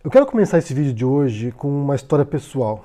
Eu quero começar esse vídeo de hoje com uma história pessoal.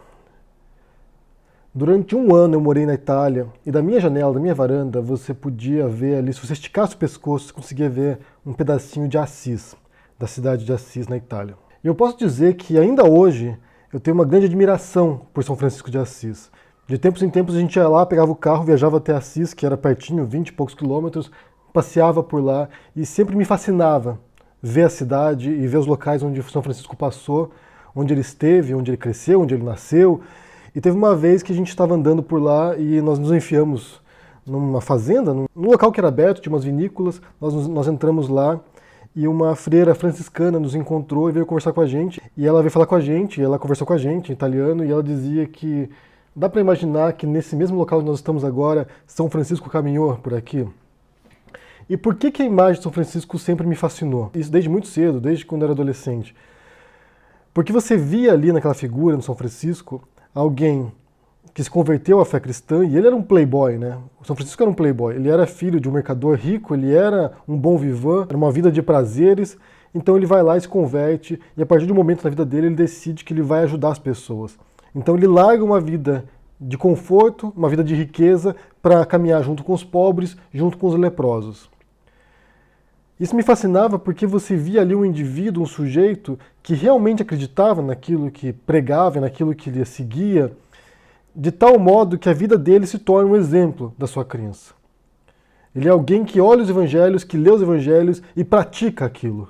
Durante um ano eu morei na Itália e da minha janela, da minha varanda, você podia ver ali, se você esticasse o pescoço, você conseguia ver um pedacinho de Assis, da cidade de Assis, na Itália. E eu posso dizer que ainda hoje eu tenho uma grande admiração por São Francisco de Assis. De tempos em tempos a gente ia lá, pegava o carro, viajava até Assis, que era pertinho, 20 e poucos quilômetros, passeava por lá e sempre me fascinava ver a cidade e ver os locais onde São Francisco passou, onde ele esteve, onde ele cresceu, onde ele nasceu. E teve uma vez que a gente estava andando por lá e nós nos enfiamos numa fazenda, num local que era aberto, tinha umas vinícolas, nós entramos lá e uma freira franciscana nos encontrou e veio conversar com a gente. E ela veio falar com a gente, e ela conversou com a gente em italiano, e ela dizia que dá para imaginar que nesse mesmo local onde nós estamos agora, São Francisco caminhou por aqui. E por que a imagem de São Francisco sempre me fascinou? Isso desde muito cedo, desde quando eu era adolescente. Porque você via ali naquela figura, no São Francisco, alguém que se converteu à fé cristã, e ele era um playboy, né? O São Francisco era um playboy, ele era filho de um mercador rico, ele era um bom vivant, era uma vida de prazeres, então ele vai lá e se converte, e a partir de um momento na vida dele, ele decide que ele vai ajudar as pessoas. Então ele larga uma vida de conforto, uma vida de riqueza, para caminhar junto com os pobres, junto com os leprosos. Isso me fascinava porque você via ali um indivíduo, um sujeito que realmente acreditava naquilo que pregava, naquilo que ele seguia, de tal modo que a vida dele se torna um exemplo da sua crença. Ele é alguém que olha os evangelhos, que lê os evangelhos e pratica aquilo.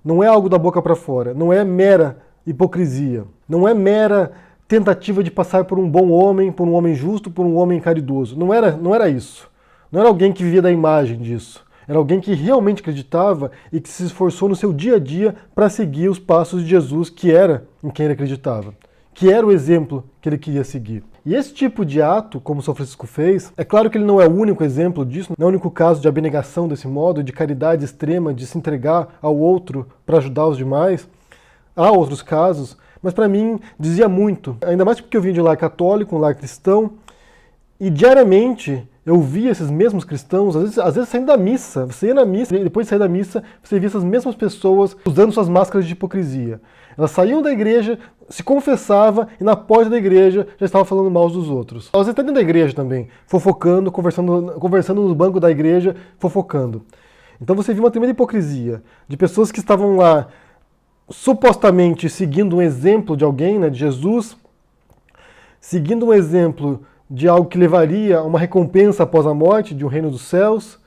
Não é algo da boca para fora, não é mera hipocrisia, não é mera tentativa de passar por um bom homem, por um homem justo, por um homem caridoso. Não era isso. Não era alguém que vivia da imagem disso. Era alguém que realmente acreditava e que se esforçou no seu dia a dia para seguir os passos de Jesus, que era em quem ele acreditava, que era o exemplo que ele queria seguir. E esse tipo de ato, como São Francisco fez, é claro que ele não é o único exemplo disso, não é o único caso de abnegação desse modo, de caridade extrema, de se entregar ao outro para ajudar os demais. Há outros casos, mas para mim dizia muito, ainda mais porque eu vim de um lar católico, um lar cristão, e diariamente eu via esses mesmos cristãos, às vezes saindo da missa. Você ia na missa, e depois de sair da missa, você via essas mesmas pessoas usando suas máscaras de hipocrisia. Elas saíam da igreja, se confessavam e na porta da igreja já estavam falando mal dos outros. Às vezes até dentro da igreja também, fofocando, conversando no banco da igreja, fofocando. Então você via uma tremenda hipocrisia de pessoas que estavam lá supostamente seguindo um exemplo de alguém, né, de Jesus, seguindo um exemplo de algo que levaria a uma recompensa após a morte, de um reino dos céus,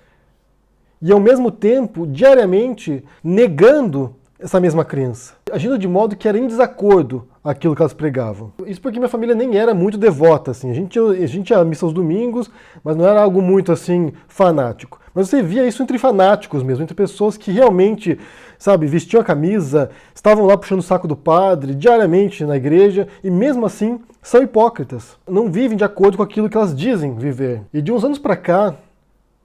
e ao mesmo tempo, diariamente, negando essa mesma crença, agindo de modo que era em desacordo aquilo que elas pregavam. Isso porque minha família nem era muito devota, assim. A gente ia à missa aos domingos, mas não era algo muito assim fanático. Mas você via isso entre fanáticos mesmo, entre pessoas que realmente, sabe, vestiam a camisa, estavam lá puxando o saco do padre diariamente na igreja e mesmo assim são hipócritas. Não vivem de acordo com aquilo que elas dizem viver. E de uns anos para cá,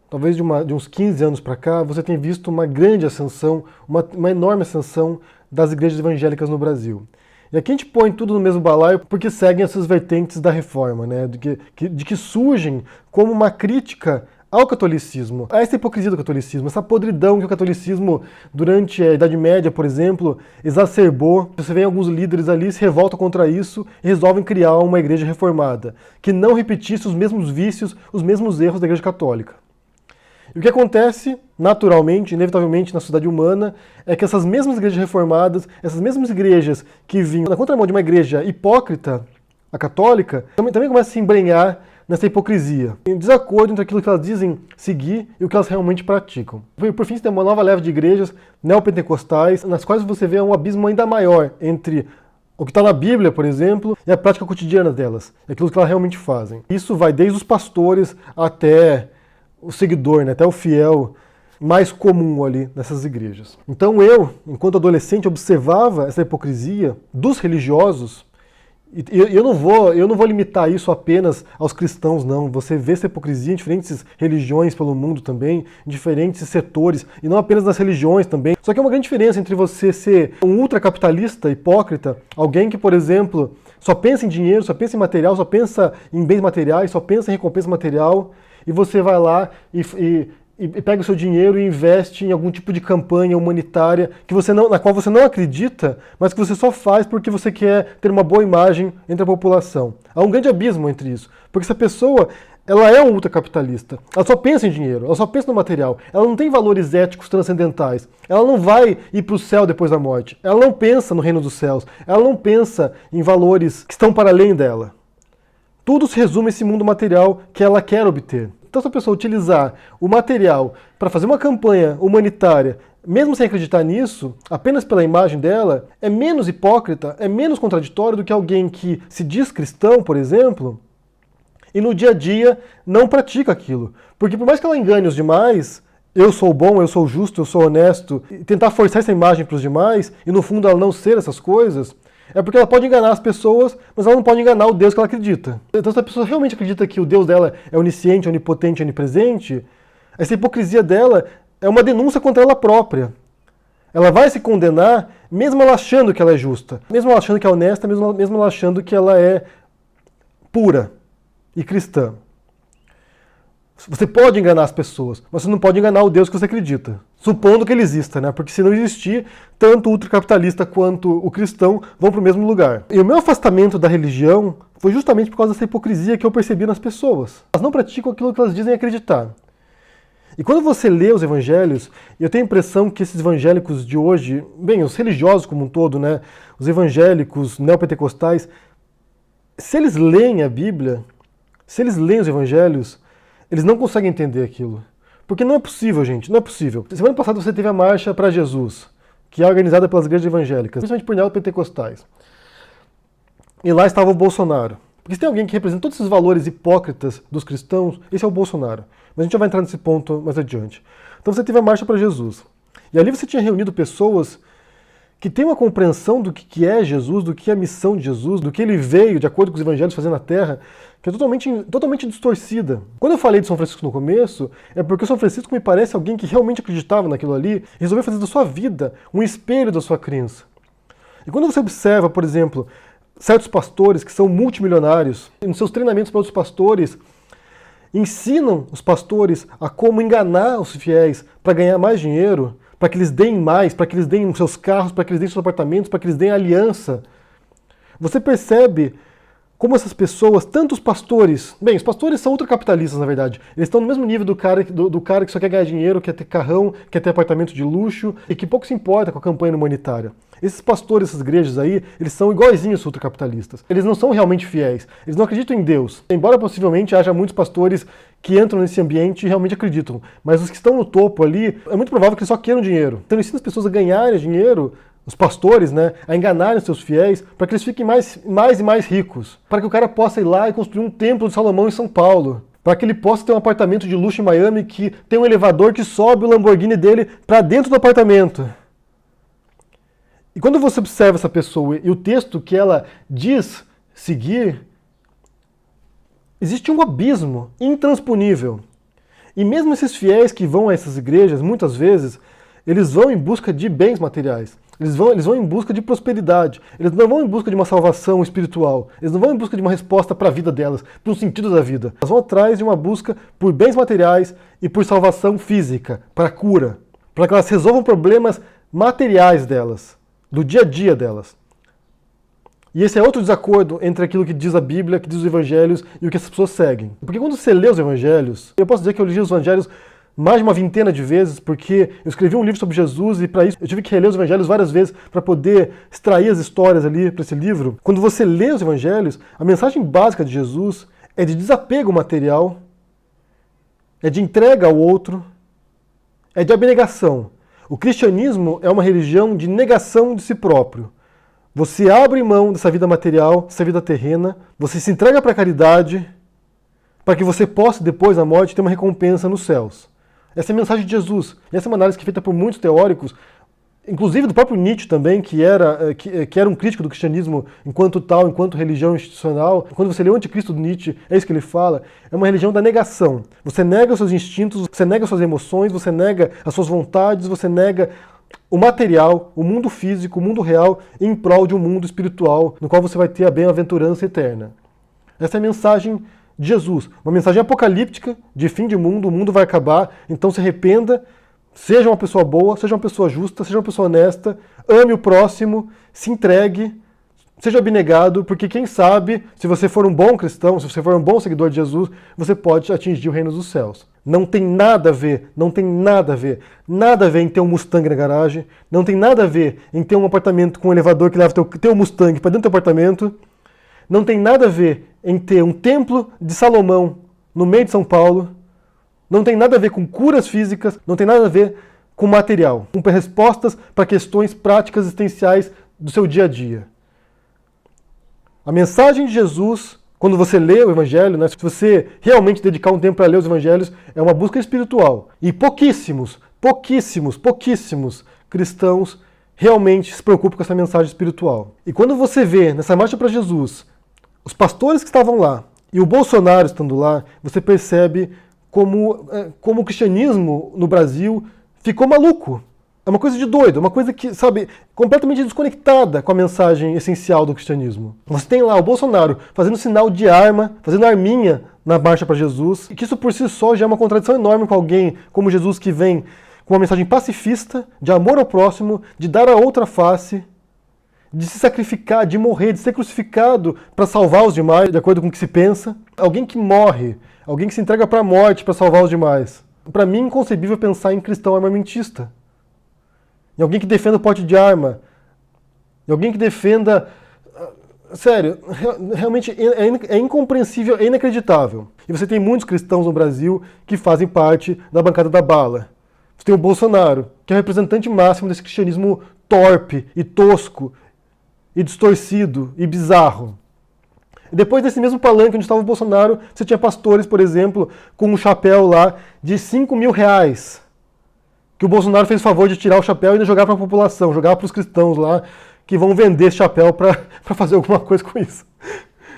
talvez de uns 15 anos para cá, você tem visto uma grande ascensão, uma enorme ascensão das igrejas evangélicas no Brasil. E aqui a gente põe tudo no mesmo balaio porque seguem essas vertentes da reforma, né? de que surgem como uma crítica ao catolicismo, a essa hipocrisia do catolicismo, essa podridão que o catolicismo, durante a Idade Média, por exemplo, exacerbou. Você vê alguns líderes ali se revoltam contra isso e resolvem criar uma igreja reformada, que não repetisse os mesmos vícios, os mesmos erros da igreja católica. E o que acontece, naturalmente, inevitavelmente, na sociedade humana, é que essas mesmas igrejas reformadas, essas mesmas igrejas que vinham na contramão de uma igreja hipócrita, a católica, também começam a se embrenhar nessa hipocrisia, em desacordo entre aquilo que elas dizem seguir e o que elas realmente praticam. Por fim, você tem uma nova leva de igrejas neopentecostais, nas quais você vê um abismo ainda maior entre o que está na Bíblia, por exemplo, e a prática cotidiana delas, aquilo que elas realmente fazem. Isso vai desde os pastores até o seguidor, né, até o fiel mais comum ali nessas igrejas. Então eu, enquanto adolescente, observava essa hipocrisia dos religiosos. E eu não vou limitar isso apenas aos cristãos, não. Você vê essa hipocrisia em diferentes religiões pelo mundo também, em diferentes setores, e não apenas nas religiões também. Só que é uma grande diferença entre você ser um ultracapitalista hipócrita, alguém que, por exemplo, só pensa em dinheiro, só pensa em material, só pensa em bens materiais, só pensa em recompensa material, e você vai lá e e pega o seu dinheiro e investe em algum tipo de campanha humanitária na qual você não acredita, mas que você só faz porque você quer ter uma boa imagem entre a população. Há um grande abismo entre isso, porque essa pessoa, ela é um ultracapitalista, ela só pensa em dinheiro, ela só pensa no material, ela não tem valores éticos transcendentais, ela não vai ir para o céu depois da morte, ela não pensa no reino dos céus, ela não pensa em valores que estão para além dela. Tudo se resume a esse mundo material que ela quer obter. Então, se a pessoa utilizar o material para fazer uma campanha humanitária, mesmo sem acreditar nisso, apenas pela imagem dela, é menos hipócrita, é menos contraditório do que alguém que se diz cristão, por exemplo, e no dia a dia não pratica aquilo. Porque por mais que ela engane os demais, eu sou bom, eu sou justo, eu sou honesto, e tentar forçar essa imagem para os demais, e no fundo ela não ser essas coisas, é porque ela pode enganar as pessoas, mas ela não pode enganar o Deus que ela acredita. Então, se a pessoa realmente acredita que o Deus dela é onisciente, onipotente, onipresente, essa hipocrisia dela é uma denúncia contra ela própria. Ela vai se condenar, mesmo ela achando que ela é justa, mesmo ela achando que é honesta, mesmo ela achando que ela é pura e cristã. Você pode enganar as pessoas, mas você não pode enganar o Deus que você acredita. Supondo que ele exista, né? Porque se não existir, tanto o ultracapitalista quanto o cristão vão para o mesmo lugar. E o meu afastamento da religião foi justamente por causa dessa hipocrisia que eu percebi nas pessoas. Elas não praticam aquilo que elas dizem acreditar. E quando você lê os evangelhos, eu tenho a impressão que esses evangélicos de hoje, bem, os religiosos como um todo, né? Os evangélicos neopentecostais, se eles leem a Bíblia, se eles leem os evangelhos, eles não conseguem entender aquilo. Porque não é possível, gente, não é possível. Semana passada você teve a Marcha para Jesus, que é organizada pelas igrejas evangélicas, principalmente por neopentecostais. E lá estava o Bolsonaro. Porque se tem alguém que representa todos esses valores hipócritas dos cristãos, esse é o Bolsonaro. Mas a gente já vai entrar nesse ponto mais adiante. Então você teve a Marcha para Jesus. E ali você tinha reunido pessoas que têm uma compreensão do que é Jesus, do que é a missão de Jesus, do que ele veio, de acordo com os evangelhos, fazer na Terra, que é totalmente distorcida. Quando eu falei de São Francisco no começo, é porque o São Francisco me parece alguém que realmente acreditava naquilo ali e resolveu fazer da sua vida um espelho da sua crença. E quando você observa, por exemplo, certos pastores que são multimilionários, nos seus treinamentos para outros pastores, ensinam os pastores a como enganar os fiéis para ganhar mais dinheiro, para que eles deem mais, para que eles deem seus carros, para que eles deem seus apartamentos, para que eles deem aliança. Você percebe como essas pessoas, tanto os pastores, bem, os pastores são ultracapitalistas, na verdade. Eles estão no mesmo nível do cara que só quer ganhar dinheiro, quer ter carrão, quer ter apartamento de luxo e que pouco se importa com a campanha humanitária. Esses pastores, essas igrejas aí, eles são iguaizinhos ultracapitalistas. Eles não são realmente fiéis. Eles não acreditam em Deus. Embora possivelmente haja muitos pastores que entram nesse ambiente e realmente acreditam. Mas os que estão no topo ali, é muito provável que eles só queiram dinheiro. Então ensina as pessoas a ganharem dinheiro, os pastores, né, a enganarem os seus fiéis, para que eles fiquem mais e mais ricos. Para que o cara possa ir lá e construir um templo de Salomão em São Paulo. Para que ele possa ter um apartamento de luxo em Miami que tem um elevador que sobe o Lamborghini dele para dentro do apartamento. E quando você observa essa pessoa e o texto que ela diz seguir, existe um abismo intransponível. E mesmo esses fiéis que vão a essas igrejas, muitas vezes, eles vão em busca de bens materiais. Eles vão em busca de prosperidade. Eles não vão em busca de uma salvação espiritual. Eles não vão em busca de uma resposta para a vida delas, para o sentido da vida. Elas vão atrás de uma busca por bens materiais e por salvação física, para cura, para que elas resolvam problemas materiais delas, do dia a dia delas. E esse é outro desacordo entre aquilo que diz a Bíblia, que diz os evangelhos e o que essas pessoas seguem. Porque quando você lê os evangelhos, eu posso dizer que eu li os evangelhos mais de uma vintena de vezes, porque eu escrevi um livro sobre Jesus e para isso eu tive que reler os evangelhos várias vezes para poder extrair as histórias ali para esse livro. Quando você lê os evangelhos, a mensagem básica de Jesus é de desapego material, é de entrega ao outro, é de abnegação. O cristianismo é uma religião de negação de si próprio. Você abre mão dessa vida material, dessa vida terrena, você se entrega para a caridade, para que você possa, depois da morte, ter uma recompensa nos céus. Essa é a mensagem de Jesus. E essa é uma análise que é feita por muitos teóricos, inclusive do próprio Nietzsche também, que era um crítico do cristianismo enquanto tal, enquanto religião institucional. Quando você lê o Anticristo do Nietzsche, é isso que ele fala, é uma religião da negação. Você nega os seus instintos, você nega as suas emoções, você nega as suas vontades, você nega o material, o mundo físico, o mundo real, em prol de um mundo espiritual, no qual você vai ter a bem-aventurança eterna. Essa é a mensagem de Jesus. Uma mensagem apocalíptica, de fim de mundo, o mundo vai acabar, então se arrependa, seja uma pessoa boa, seja uma pessoa justa, seja uma pessoa honesta, ame o próximo, se entregue, seja abnegado, porque quem sabe, se você for um bom cristão, se você for um bom seguidor de Jesus, você pode atingir o reino dos céus. Não tem nada a ver, nada a ver em ter um Mustang na garagem, não tem nada a ver em ter um apartamento com um elevador que leva teu Mustang para dentro do teu apartamento, não tem nada a ver em ter um templo de Salomão no meio de São Paulo, não tem nada a ver com curas físicas, não tem nada a ver com material, com respostas para questões práticas existenciais do seu dia a dia. A mensagem de Jesus, quando você lê o Evangelho, né, se você realmente dedicar um tempo para ler os Evangelhos, é uma busca espiritual. E pouquíssimos cristãos realmente se preocupam com essa mensagem espiritual. E quando você vê nessa marcha para Jesus, os pastores que estavam lá e o Bolsonaro estando lá, você percebe como o cristianismo no Brasil ficou maluco. É uma coisa de doido, uma coisa que, sabe, completamente desconectada com a mensagem essencial do cristianismo. Você tem lá o Bolsonaro fazendo sinal de arma, fazendo arminha na marcha para Jesus, e que isso por si só já é uma contradição enorme com alguém como Jesus, que vem com uma mensagem pacifista, de amor ao próximo, de dar a outra face, de se sacrificar, de morrer, de ser crucificado para salvar os demais, de acordo com o que se pensa. Alguém que morre, alguém que se entrega para a morte para salvar os demais. Para mim é inconcebível pensar em cristão armamentista. Em alguém que defenda o porte de arma. Em alguém que defenda... Sério, realmente é incompreensível, é inacreditável. E você tem muitos cristãos no Brasil que fazem parte da bancada da bala. Você tem o Bolsonaro, que é o representante máximo desse cristianismo torpe e tosco e distorcido e bizarro. E depois desse mesmo palanque onde estava o Bolsonaro, você tinha pastores, por exemplo, com um chapéu lá de R$5.000, que o Bolsonaro fez o favor de tirar o chapéu e ainda jogar para a população, jogar para os cristãos lá, que vão vender esse chapéu para fazer alguma coisa com isso.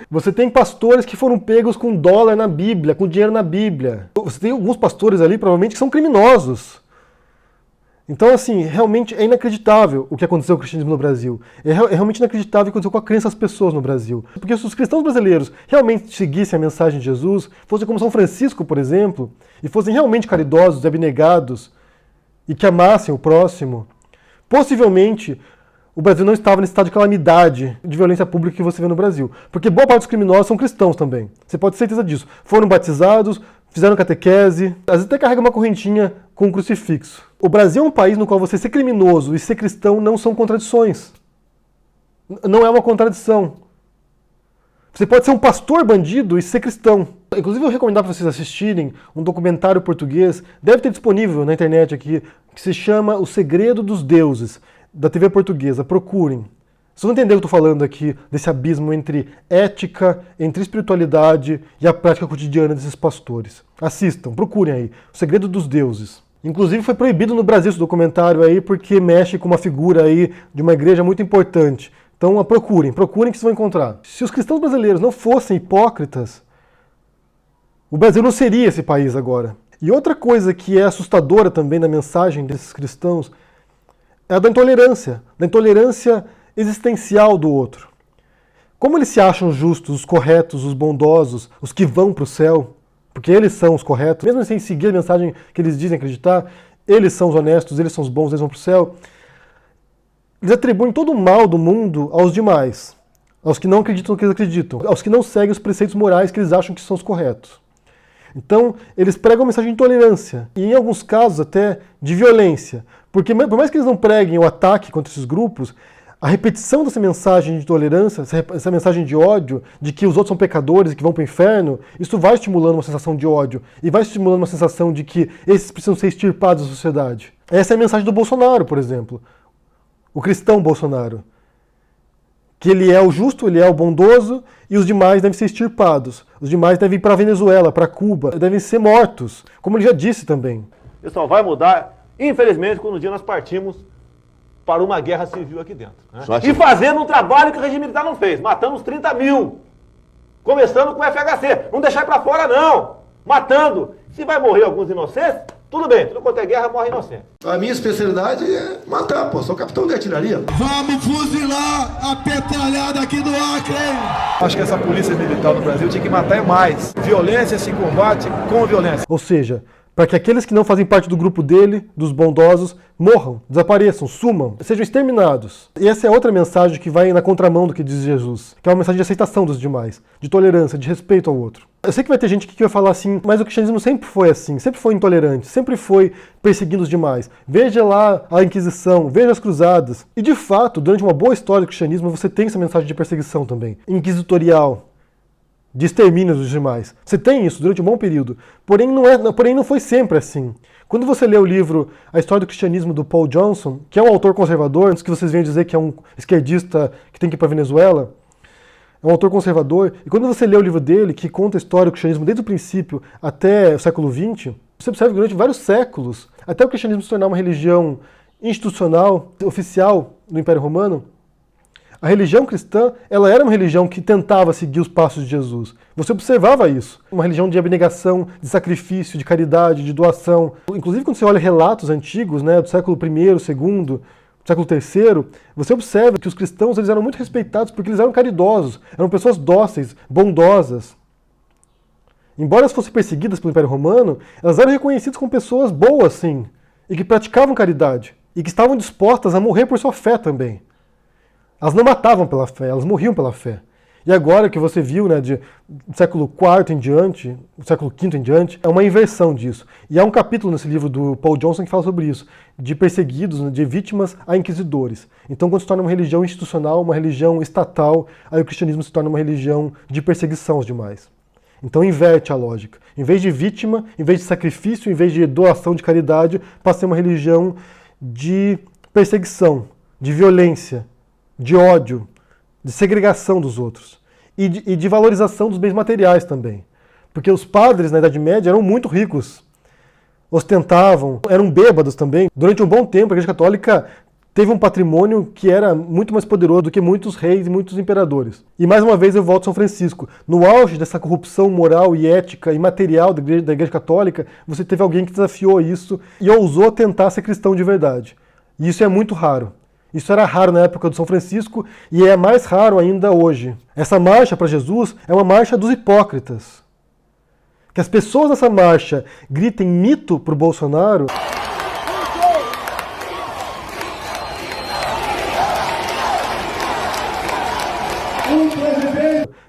Você tem pastores que foram pegos com dólar na Bíblia, com dinheiro na Bíblia. Você tem alguns pastores ali, provavelmente, que são criminosos. Então, assim, realmente é inacreditável o que aconteceu com o cristianismo no Brasil. É realmente inacreditável o que aconteceu com a crença das pessoas no Brasil. Porque se os cristãos brasileiros realmente seguissem a mensagem de Jesus, fossem como São Francisco, por exemplo, e fossem realmente caridosos, abnegados, e que amassem o próximo, possivelmente o Brasil não estava nesse estado de calamidade, de violência pública que você vê no Brasil. Porque boa parte dos criminosos são cristãos também. Você pode ter certeza disso. Foram batizados, fizeram catequese, às vezes até carrega uma correntinha com um crucifixo. O Brasil é um país no qual você ser criminoso e ser cristão não são contradições. Não é uma contradição. Você pode ser um pastor bandido e ser cristão. Inclusive eu recomendo para vocês assistirem um documentário português, deve ter disponível na internet aqui, que se chama O Segredo dos Deuses, da TV portuguesa. Procurem. Vocês vão entender o que eu estou falando aqui, desse abismo entre ética, entre espiritualidade e a prática cotidiana desses pastores. Assistam, procurem aí. O Segredo dos Deuses. Inclusive foi proibido no Brasil esse documentário aí, porque mexe com uma figura aí de uma igreja muito importante. Então procurem que vocês vão encontrar. Se os cristãos brasileiros não fossem hipócritas, o Brasil não seria esse país agora. E outra coisa que é assustadora também na mensagem desses cristãos é a da intolerância existencial do outro. Como eles se acham justos, os corretos, os bondosos, os que vão para o céu, porque eles são os corretos, mesmo sem seguir a mensagem que eles dizem acreditar, eles são os honestos, eles são os bons, eles vão para o céu. Eles atribuem todo o mal do mundo aos demais, aos que não acreditam no que eles acreditam, aos que não seguem os preceitos morais que eles acham que são os corretos. Então, eles pregam uma mensagem de intolerância, e em alguns casos até de violência, porque por mais que eles não preguem o ataque contra esses grupos, a repetição dessa mensagem de intolerância, essa mensagem de ódio, de que os outros são pecadores e que vão para o inferno, isso vai estimulando uma sensação de ódio, e vai estimulando uma sensação de que esses precisam ser extirpados da sociedade. Essa é a mensagem do Bolsonaro, por exemplo. O cristão Bolsonaro. Que ele é o justo, ele é o bondoso, e os demais devem ser extirpados. Os demais devem ir para a Venezuela, para Cuba, devem ser mortos, como ele já disse também. Pessoal, vai mudar, infelizmente, quando um dia nós partimos para uma guerra civil aqui dentro. Né? E fazendo um trabalho que o regime militar não fez. Matamos 30 mil. Começando com o FHC. Não deixar para fora, não. Matando. Se vai morrer alguns inocentes, Tudo bem, tudo quanto é guerra, morre inocente. A minha especialidade é matar, pô. Sou capitão de artilharia. Vamos fuzilar a petralhada aqui do Acre! Acho que essa polícia militar no Brasil tinha que matar mais. Violência se combate com violência. Ou seja, para que aqueles que não fazem parte do grupo dele, dos bondosos, morram, desapareçam, sumam, sejam exterminados. E essa é outra mensagem que vai na contramão do que diz Jesus, que é uma mensagem de aceitação dos demais, de tolerância, de respeito ao outro. Eu sei que vai ter gente que vai falar assim, mas o cristianismo sempre foi assim, sempre foi intolerante, sempre foi perseguindo os demais. Veja lá a Inquisição, veja as Cruzadas. E de fato, durante uma boa história do cristianismo, você tem essa mensagem de perseguição também, inquisitorial, de extermínio dos demais. Você tem isso durante um bom período. Porém não foi sempre assim. Quando você lê o livro A História do Cristianismo, do Paul Johnson, que é um autor conservador, antes que vocês venham dizer que é um esquerdista que tem que ir para a Venezuela, é um autor conservador, e quando você lê o livro dele, que conta a história do cristianismo desde o princípio até o século XX, você observa que durante vários séculos, até o cristianismo se tornar uma religião institucional, oficial do Império Romano, a religião cristã, ela era uma religião que tentava seguir os passos de Jesus. Você observava isso. Uma religião de abnegação, de sacrifício, de caridade, de doação. Inclusive, quando você olha relatos antigos, né, do século I, II, do século III, você observa que os cristãos eles eram muito respeitados porque eles eram caridosos, eram pessoas dóceis, bondosas. Embora elas fossem perseguidas pelo Império Romano, elas eram reconhecidas como pessoas boas, sim, e que praticavam caridade, e que estavam dispostas a morrer por sua fé também. Elas não matavam pela fé, elas morriam pela fé. E agora que você viu, né, do século IV em diante, do século V em diante, é uma inversão disso. E há um capítulo nesse livro do Paul Johnson que fala sobre isso, de perseguidos, de vítimas a inquisidores. Então, quando se torna uma religião institucional, uma religião estatal, aí o cristianismo se torna uma religião de perseguição aos demais. Então inverte a lógica. Em vez de vítima, em vez de sacrifício, em vez de doação de caridade, passa a ser uma religião de perseguição, de violência, de ódio, de segregação dos outros e de valorização dos bens materiais também. Porque os padres na Idade Média eram muito ricos, ostentavam, eram bêbados também. Durante um bom tempo a Igreja Católica teve um patrimônio que era muito mais poderoso do que muitos reis e muitos imperadores. E mais uma vez eu volto a São Francisco. No auge dessa corrupção moral e ética e material da Igreja Católica, você teve alguém que desafiou isso e ousou tentar ser cristão de verdade. E isso é muito raro. Isso era raro na época do São Francisco e é mais raro ainda hoje. Essa marcha para Jesus é uma marcha dos hipócritas. Que as pessoas nessa marcha gritem mito para o Bolsonaro.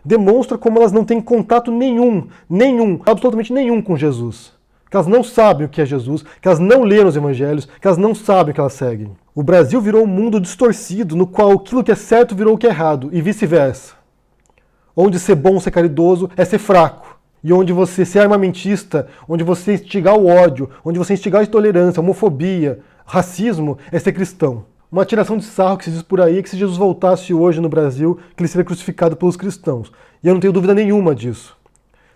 Demonstra como elas não têm contato nenhum, absolutamente nenhum com Jesus. Que elas não sabem o que é Jesus, que elas não leram os evangelhos, que elas não sabem o que elas seguem. O Brasil virou um mundo distorcido, no qual aquilo que é certo virou o que é errado, e vice-versa. Onde ser bom, ser caridoso, é ser fraco. E onde você ser armamentista, onde você instigar o ódio, onde você instigar a intolerância, a homofobia, racismo, é ser cristão. Uma tiração de sarro que se diz por aí que se Jesus voltasse hoje no Brasil, que ele seria crucificado pelos cristãos. E eu não tenho dúvida nenhuma disso.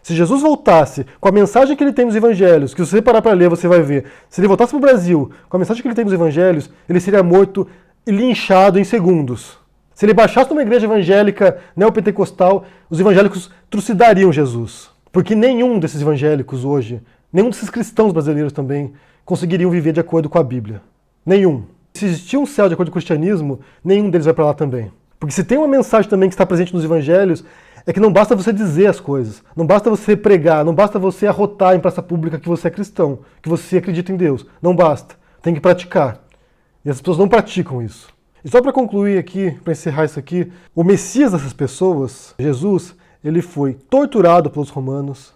Se Jesus voltasse com a mensagem que ele tem nos evangelhos, que se você parar para ler você vai ver, se ele voltasse para o Brasil com a mensagem que ele tem nos evangelhos, ele seria morto e linchado em segundos. Se ele baixasse numa igreja evangélica neopentecostal, os evangélicos trucidariam Jesus. Porque nenhum desses evangélicos hoje, nenhum desses cristãos brasileiros também, conseguiriam viver de acordo com a Bíblia. Nenhum. Se existir um céu de acordo com o cristianismo, nenhum deles vai para lá também. Porque se tem uma mensagem também que está presente nos evangelhos, é que não basta você dizer as coisas, não basta você pregar, não basta você arrotar em praça pública que você é cristão, que você acredita em Deus. Não basta. Tem que praticar. E as pessoas não praticam isso. E só para concluir aqui, para encerrar isso aqui, o Messias dessas pessoas, Jesus, ele foi torturado pelos romanos,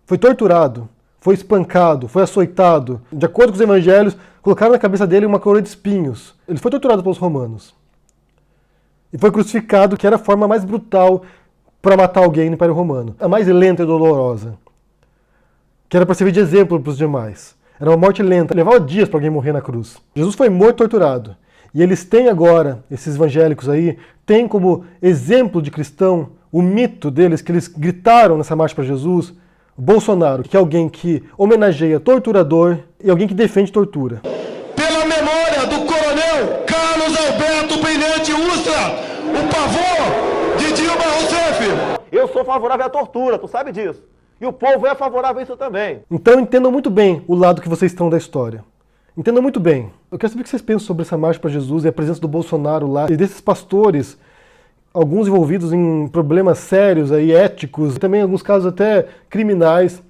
foi torturado, foi espancado, foi açoitado. De acordo com os evangelhos, colocaram na cabeça dele uma coroa de espinhos. Ele foi torturado pelos romanos. E foi crucificado, que era a forma mais brutal para matar alguém no Império Romano. A mais lenta e dolorosa. Que era para servir de exemplo para os demais. Era uma morte lenta, levava dias para alguém morrer na cruz. Jesus foi morto e torturado. E eles têm agora, esses evangélicos aí, têm como exemplo de cristão o mito deles, que eles gritaram nessa marcha para Jesus, Bolsonaro, que é alguém que homenageia torturador e alguém que defende tortura. Pela memória do coronel Carlos Alberto Brilhante Ustra, o pavor de Dilma Rousseff. Eu sou favorável à tortura, tu sabe disso. E o povo é favorável a isso também. Então entendam muito bem o lado que vocês estão da história. Entendam muito bem. Eu quero saber o que vocês pensam sobre essa marcha para Jesus e a presença do Bolsonaro lá, e desses pastores, alguns envolvidos em problemas sérios aí, éticos, e também em alguns casos até criminais.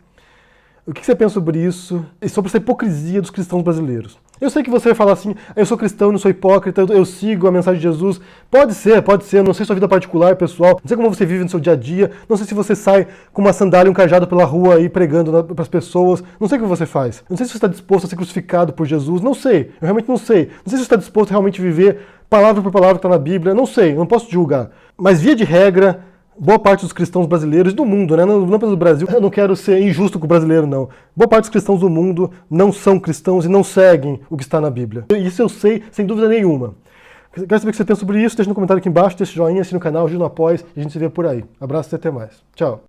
O que você pensa sobre isso e sobre essa hipocrisia dos cristãos brasileiros? Eu sei que você vai falar assim, eu sou cristão, não sou hipócrita, eu sigo a mensagem de Jesus. Pode ser, não sei sua vida particular, pessoal, não sei como você vive no seu dia a dia, não sei se você sai com uma sandália e um cajado pela rua aí pregando para as pessoas, não sei o que você faz. Não sei se você está disposto a ser crucificado por Jesus, não sei, eu realmente não sei. Não sei se você está disposto a realmente viver palavra por palavra que está na Bíblia, não sei, eu não posso julgar. Mas via de regra, boa parte dos cristãos brasileiros do mundo, né? Não apenas do Brasil, eu não quero ser injusto com o brasileiro, não. Boa parte dos cristãos do mundo não são cristãos e não seguem o que está na Bíblia. Isso eu sei, sem dúvida nenhuma. Quero saber o que você pensa sobre isso, deixa no comentário aqui embaixo, deixa o joinha, assina o canal, ajuda no apoio e a gente se vê por aí. Abraço e até mais. Tchau.